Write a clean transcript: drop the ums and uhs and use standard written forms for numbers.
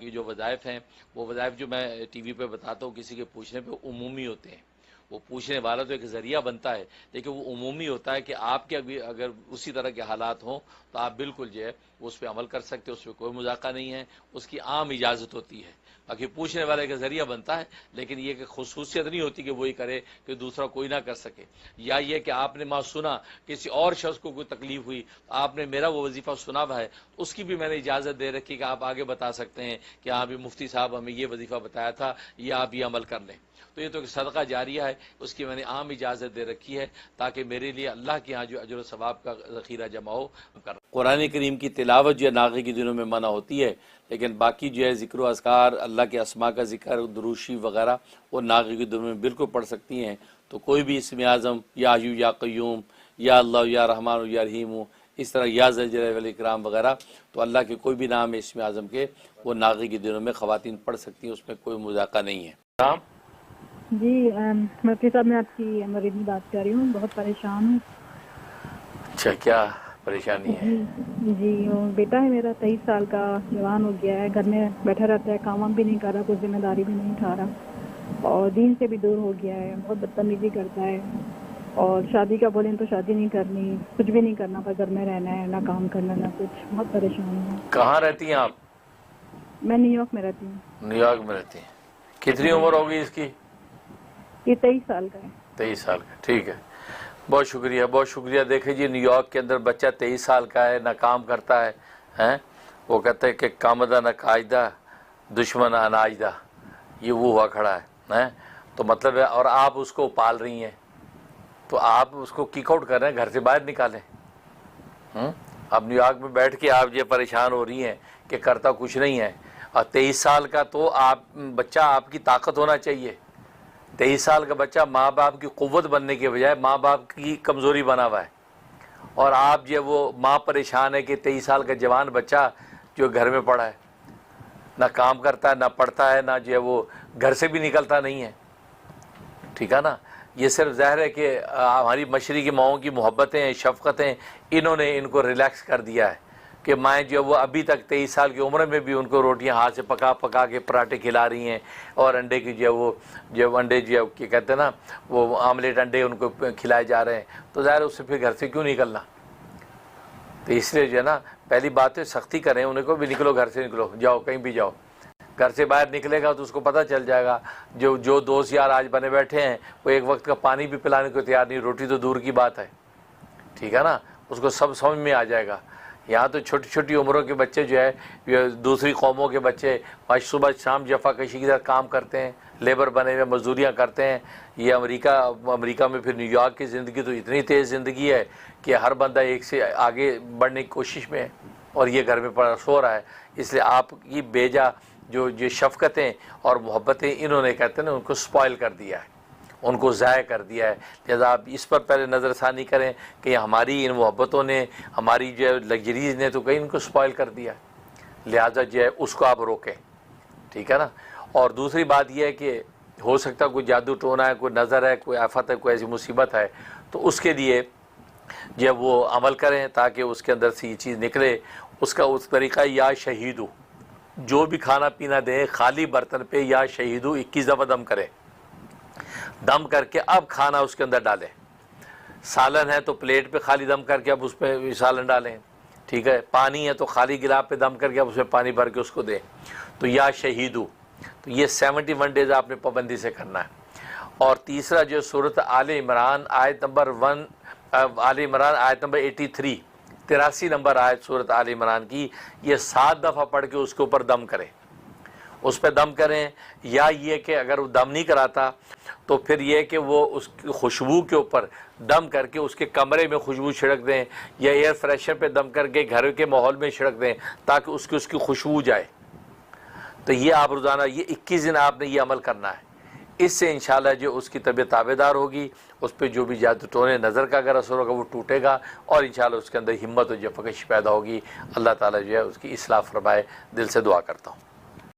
کی جو وظائف ہیں وہ وظائف جو میں ٹی وی پہ بتاتا ہوں کسی کے پوچھنے پہ عمومی ہوتے ہیں. وہ پوچھنے والا تو ایک ذریعہ بنتا ہے لیکن وہ عمومی ہوتا ہے کہ آپ کے اگر اسی طرح کے حالات ہوں تو آپ بالکل جو ہے اس پہ عمل کر سکتے ہیں, اس پہ کوئی مذاقہ نہیں ہے, اس کی عام اجازت ہوتی ہے. باقی پوچھنے والے کا ذریعہ بنتا ہے لیکن یہ کہ خصوصیت نہیں ہوتی کہ وہی کرے کہ دوسرا کوئی نہ کر سکے. یا یہ کہ آپ نے ماں سنا کسی اور شخص کو کوئی تکلیف ہوئی, آپ نے میرا وہ وظیفہ سنا ہوا ہے, اس کی بھی میں نے اجازت دے رکھی کہ آپ آگے بتا سکتے ہیں کہ ہاں بھی مفتی صاحب ہمیں یہ وظیفہ بتایا تھا, یہ آپ یہ عمل کر لیں. تو یہ تو ایک صدقہ جاریہ ہے, اس کی میں نے عام اجازت دے رکھی ہے تاکہ میرے لیے اللہ کے ہاں جو اجر و ثواب کا ذخیرہ جمع ہو. قرآن کریم کی تلاوت جو ہے ناغے کے دنوں میں منع ہوتی ہے, لیکن باقی جو ہے ذکر و اذکار, اللہ کے اسماء کا ذکر, دروشی وغیرہ وہ ناغے کے دنوں میں بالکل پڑھ سکتی ہیں. تو کوئی بھی اسم اعظم یا حیو یا قیوم یا اللہ یا رحمان یا رحیم, اس طرح یا ذل جلالہ والاکرام وغیرہ, تو اللہ کے کوئی بھی نام ہے اسم اعظم کے وہ ناغے کے دنوں میں خواتین پڑھ سکتی ہیں, اس میں کوئی مذاقہ نہیں ہے. نام جی مفتی صاحب میں آپ کی مریض میں بات کر رہی ہوں, بہت پریشان ہوں. اچھا, کیا پریشانی ہے؟ جی وہ بیٹا ہے میرا 23 سال کا, جوان ہو گیا ہے, گھر میں بیٹھا رہتا ہے, کام وام بھی نہیں کر رہا, کوئی ذمہ داری بھی نہیں اٹھا رہا, اور دین سے بھی دور ہو گیا ہے, بہت بدتمیزی کرتا ہے, اور شادی کا بولیں تو شادی نہیں کرنی, کچھ بھی نہیں کرنا, پر گھر میں رہنا ہے, نہ کام کرنا نہ کچھ. بہت پریشان ہوں. کہاں رہتی ہیں آپ؟ میں نیو یارک میں رہتی ہوں. نیو یارک میں رہتی ہیں. کتنی عمر ہوگی اس کی؟ یہ 23 سال کا ہے. 23 سال کا, ٹھیک ہے, بہت شکریہ بہت شکریہ. دیکھیں جی, نیو یارک کے اندر بچہ 23 سال کا ہے, نہ کام کرتا ہے, ہیں وہ کہتے ہیں کہ کامدہ نہ قاعدہ دشمن اناجدہ, یہ وہ ہوا کھڑا ہے, تو مطلب ہے, اور آپ اس کو پال رہی ہیں, تو آپ اس کو کک آؤٹ کر رہے ہیں, گھر سے باہر نکالیں. اب نیو یارک میں بیٹھ کے آپ یہ پریشان ہو رہی ہیں کہ کرتا کچھ نہیں ہے, اور 23 سال کا تو آپ بچہ آپ کی طاقت ہونا چاہیے. 23 سال کا بچہ ماں باپ کی قوت بننے کے بجائے ماں باپ کی کمزوری بنا ہوا ہے, اور آپ جو وہ ماں پریشان ہے کہ 23 سال کا جوان بچہ جو گھر میں پڑا ہے, نہ کام کرتا ہے, نہ پڑھتا ہے, نہ جو ہے وہ گھر سے بھی نکلتا نہیں ہے. ٹھیک ہے نا, یہ صرف ظاہر ہے کہ ہماری مشرقی ماؤں کی محبتیں, شفقتیں, انہوں نے ان کو ریلیکس کر دیا ہے کہ مائیں جو وہ ابھی تک 23 سال کی عمر میں بھی ان کو روٹیاں ہاتھ سے پکا پکا کے پراٹھے کھلا رہی ہیں, اور انڈے کی جو ہے وہ انڈے جو ہے کہتے ہیں نا وہ آملیٹ انڈے ان کو کھلائے جا رہے ہیں. تو ظاہر اس سے پھر گھر سے کیوں نکلنا؟ تو اس لیے جو ہے نا پہلی بات ہے سختی کریں, انہیں کو بھی نکلو, گھر سے نکلو, جاؤ کہیں بھی جاؤ. گھر سے باہر نکلے گا تو اس کو پتہ چل جائے گا, جو دوست یار آج بنے بیٹھے ہیں وہ ایک وقت کا پانی بھی پلانے کو تیار نہیں, روٹی تو دور کی بات ہے. ٹھیک ہے نا, اس کو سب سمجھ میں آ جائے گا. یہاں تو چھوٹی چھوٹی عمروں کے بچے جو ہے دوسری قوموں کے بچے آج صبح شام جفا کشی کی طرح کام کرتے ہیں, لیبر بنے ہوئے مزدوریاں کرتے ہیں. یہ امریکہ میں پھر نیو یارک کی زندگی تو اتنی تیز زندگی ہے کہ ہر بندہ ایک سے آگے بڑھنے کی کوشش میں ہے, اور یہ گھر میں پڑا سو رہا ہے. اس لیے آپ کی بیجا جو شفقتیں اور محبتیں انہوں نے کہتے ہیں نا ان کو سپائل کر دیا ہے, ان کو ضائع کر دیا ہے. لہذا آپ اس پر پہلے نظر ثانی کریں کہ ہماری ان محبتوں نے, ہماری جو لگژریز نے تو کہیں ان کو سپائل کر دیا ہے. لہذا جو ہے اس کو آپ روکیں. ٹھیک ہے نا. اور دوسری بات یہ ہے کہ ہو سکتا ہے کوئی جادو ٹونا ہے, کوئی نظر ہے, کوئی آفت ہے, کوئی ایسی مصیبت ہے, تو اس کے لیے جب وہ عمل کریں تاکہ اس کے اندر سے یہ چیز نکلے. اس کا اس طریقہ یا شہیدو, جو بھی کھانا پینا دیں خالی برتن پہ یا شہیدو 21 دفعہ دم کریں. دم کر کے اب کھانا اس کے اندر ڈالیں. سالن ہے تو پلیٹ پہ خالی دم کر کے اب اس پہ سالن ڈالیں. ٹھیک ہے, پانی ہے تو خالی گلاس پہ دم کر کے اب اس میں پانی بھر کے اس کو دیں. تو یا شہیدو, تو یہ 71 ڈیز آپ نے پابندی سے کرنا ہے. اور تیسرا جو صورت آل عمران آیت نمبر 83 83 نمبر آیت صورت آل عمران کی, یہ 7 دفعہ پڑھ کے اس کے اوپر دم کریں, اس پہ دم کریں. یا یہ کہ اگر وہ دم نہیں کراتا تو پھر یہ کہ وہ اس کی خوشبو کے اوپر دم کر کے اس کے کمرے میں خوشبو چھڑک دیں, یا ایئر فریشر پہ دم کر کے گھر کے ماحول میں چھڑک دیں تاکہ اس کی خوشبو جائے. تو یہ آپ روزانہ یہ 21 دن آپ نے یہ عمل کرنا ہے. اس سے انشاءاللہ جو اس کی طبیعت تابعدار ہوگی, اس پہ جو بھی جادو ٹونے نظر کا اگر اثر ہوگا وہ ٹوٹے گا, اور انشاءاللہ اس کے اندر ہمت و جفکش پیدا ہوگی. اللہ تعالیٰ جو ہے اس کی اصلاح فرمائے, دل سے دعا کرتا ہوں.